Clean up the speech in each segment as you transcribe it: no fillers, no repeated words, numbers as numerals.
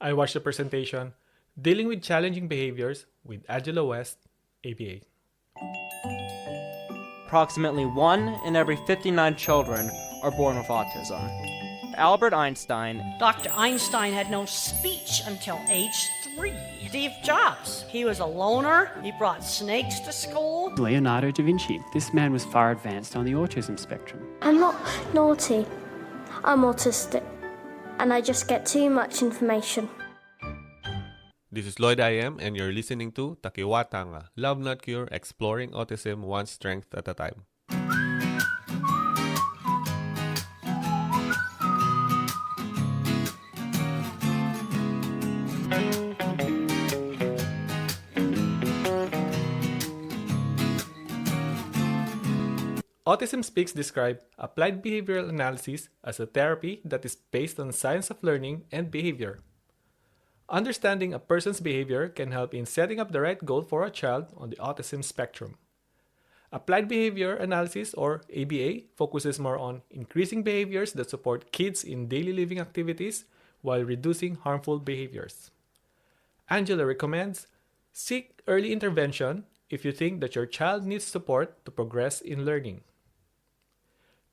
I watched the presentation Dealing with Challenging Behaviours with Angela West, ABA. Approximately 1 in every 59 children are born with autism. Albert Einstein. Dr. Einstein had no speech until age 3. Steve Jobs, he was a loner. He brought snakes to school. Leonardo da Vinci. This man was far advanced on the autism spectrum. I'm not naughty. I'm autistic. And I just get too much information. This is Lloyd I.M. and you're listening to Takiwātanga, Love Not Cure, Exploring Autism One Strength at a Time. Autism Speaks describe applied behavioral analysis as a therapy that is based on science of learning and behavior. Understanding a person's behavior can help in setting up the right goal for a child on the autism spectrum. Applied behavior analysis, or ABA, focuses more on increasing behaviors that support kids in daily living activities while reducing harmful behaviors. Angela recommends seek early intervention if you think that your child needs support to progress in learning.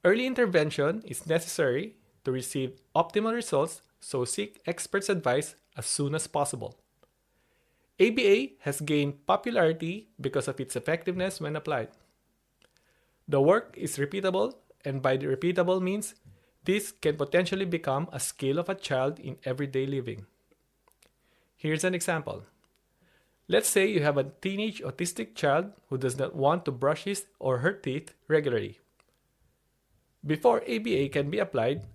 Early intervention is necessary to receive optimal results, so seek experts' advice as soon as possible. ABA has gained popularity because of its effectiveness when applied. The work is repeatable, and by the repeatable means, this can potentially become a skill of a child in everyday living. Here's an example. Let's say you have a teenage autistic child who does not want to brush his or her teeth regularly. Before ABA can be applied,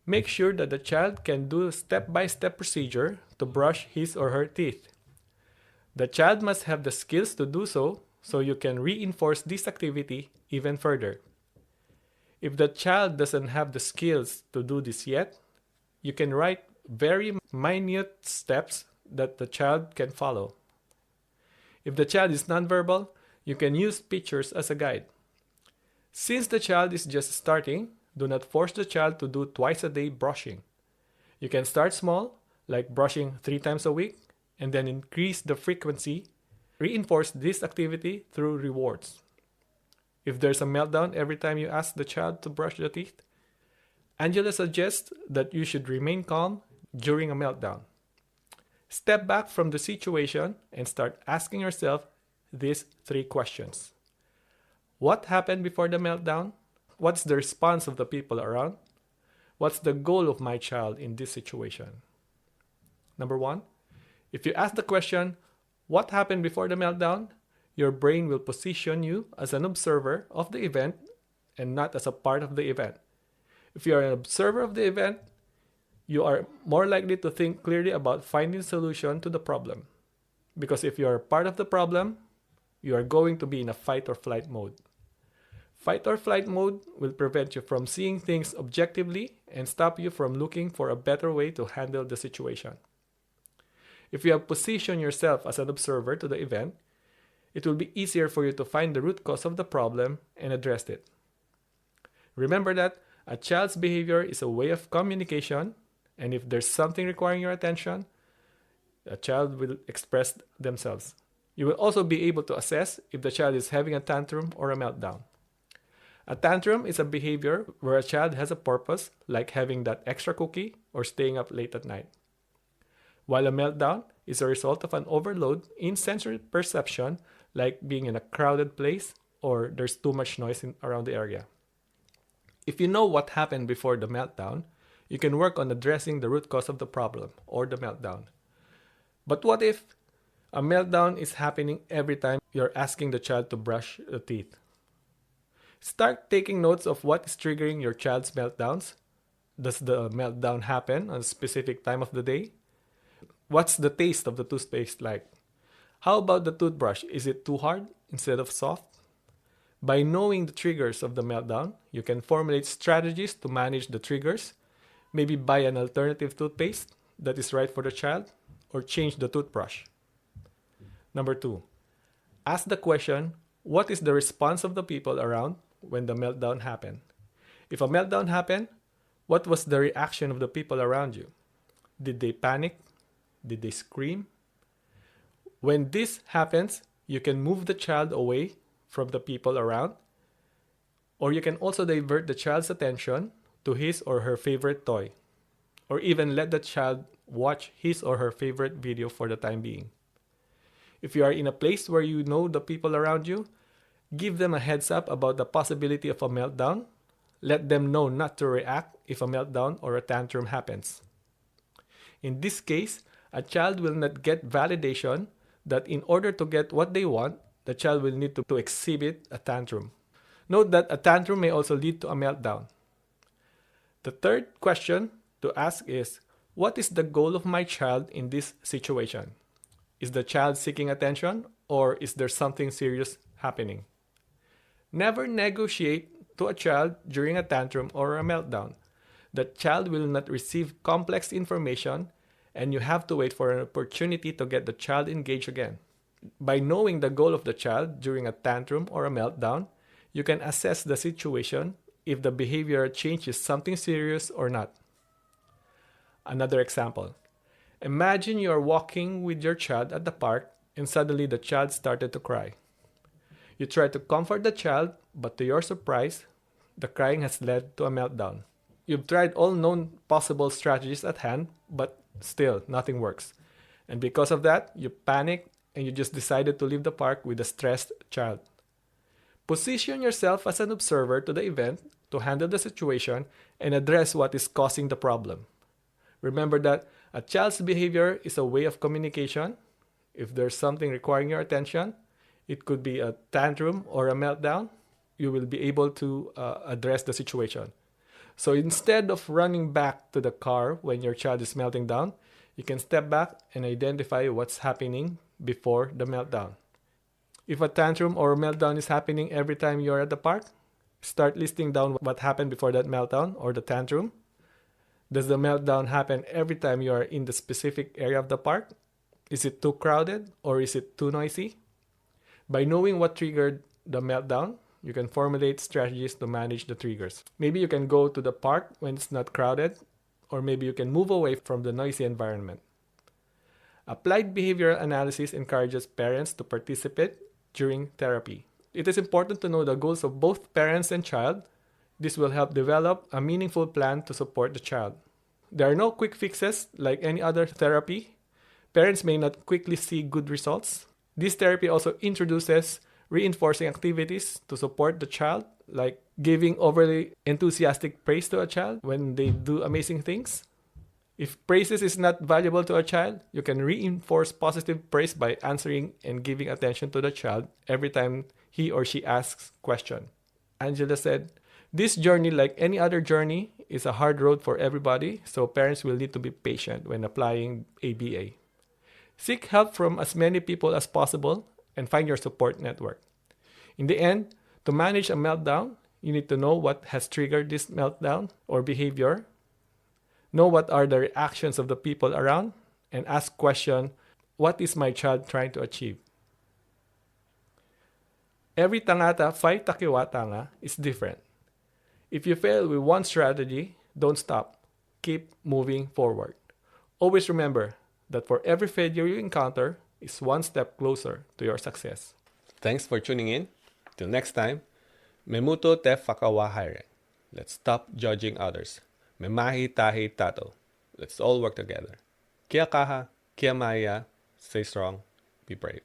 make sure that the child can do a step-by-step procedure to brush his or her teeth. The child must have the skills to do so you can reinforce this activity even further. If the child doesn't have the skills to do this yet, you can write very minute steps that the child can follow. If the child is nonverbal, you can use pictures as a guide. Since the child is just starting, do not force the child to do twice-a-day brushing. You can start small, like brushing 3 times a week, and then increase the frequency. Reinforce this activity through rewards. If there's a meltdown every time you ask the child to brush the teeth, Angela suggests that you should remain calm during a meltdown. Step back from the situation and start asking yourself these 3 questions. What happened before the meltdown? What's the response of the people around? What's the goal of my child in this situation? Number 1, if you ask the question, what happened before the meltdown? Your brain will position you as an observer of the event and not as a part of the event. If you are an observer of the event, you are more likely to think clearly about finding a solution to the problem. Because if you are part of the problem, you are going to be in a fight or flight mode. Fight or flight mode will prevent you from seeing things objectively and stop you from looking for a better way to handle the situation. If you have positioned yourself as an observer to the event, it will be easier for you to find the root cause of the problem and address it. Remember that a child's behavior is a way of communication, and if there's something requiring your attention, a child will express themselves. You will also be able to assess if the child is having a tantrum or a meltdown. A tantrum is a behavior where a child has a purpose, like having that extra cookie or staying up late at night. While a meltdown is a result of an overload in sensory perception, like being in a crowded place or there's too much noise around the area. If you know what happened before the meltdown, you can work on addressing the root cause of the problem or the meltdown. But what if a meltdown is happening every time you're asking the child to brush the teeth? Start taking notes of what is triggering your child's meltdowns. Does the meltdown happen on a specific time of the day? What's the taste of the toothpaste like? How about the toothbrush? Is it too hard instead of soft? By knowing the triggers of the meltdown, you can formulate strategies to manage the triggers. Maybe buy an alternative toothpaste that is right for the child, or change the toothbrush. Number 2, ask the question, what is the response of the people around when the meltdown happened? If a meltdown happened, what was the reaction of the people around you? Did they panic? Did they scream? When this happens, you can move the child away from the people around, or you can also divert the child's attention to his or her favorite toy, or even let the child watch his or her favorite video for the time being. If you are in a place where you know the people around you, give them a heads up about the possibility of a meltdown. Let them know not to react if a meltdown or a tantrum happens. In this case, a child will not get validation that in order to get what they want, the child will need to exhibit a tantrum. Note that a tantrum may also lead to a meltdown. The third question to ask is, what is the goal of my child in this situation? Is the child seeking attention, or is there something serious happening? Never negotiate to a child during a tantrum or a meltdown. The child will not receive complex information, and you have to wait for an opportunity to get the child engaged again. By knowing the goal of the child during a tantrum or a meltdown, you can assess the situation if the behavior change is something serious or not. Another example. Imagine you are walking with your child at the park and suddenly the child started to cry. You try to comfort the child, but to your surprise, the crying has led to a meltdown. You've tried all known possible strategies at hand, but still nothing works. And because of that, you panic and you just decided to leave the park with a stressed child. Position yourself as an observer to the event to handle the situation and address what is causing the problem. Remember that a child's behavior is a way of communication. If there's something requiring your attention, it could be a tantrum or a meltdown, you will be able to address the situation. So instead of running back to the car when your child is melting down, you can step back and identify what's happening before the meltdown. If a tantrum or meltdown is happening every time you're at the park, start listing down what happened before that meltdown or the tantrum. Does the meltdown happen every time you are in the specific area of the park? Is it too crowded or is it too noisy? By knowing what triggered the meltdown, you can formulate strategies to manage the triggers. Maybe you can go to the park when it's not crowded, or maybe you can move away from the noisy environment. Applied behavioral analysis encourages parents to participate during therapy. It is important to know the goals of both parents and child. This will help develop a meaningful plan to support the child. There are no quick fixes like any other therapy. Parents may not quickly see good results. This therapy also introduces reinforcing activities to support the child, like giving overly enthusiastic praise to a child when they do amazing things. If praises is not valuable to a child, you can reinforce positive praise by answering and giving attention to the child every time he or she asks question. Angela said, "This journey, like any other journey, is a hard road for everybody, so parents will need to be patient when applying ABA. Seek help from as many people as possible and find your support network. In the end, to manage a meltdown, you need to know what has triggered this meltdown or behavior, know what are the reactions of the people around, and ask question, what is my child trying to achieve?" Every tangata, fight Takiwātanga, is different. If you fail with one strategy, don't stop. Keep moving forward. Always remember that for every failure you encounter is one step closer to your success. Thanks for tuning in. Till next time, memuto te whakawahaere. Let's stop judging others. Me mahi tahi tato. Let's all work together. Kia kaha, kia maia. Stay strong, be brave.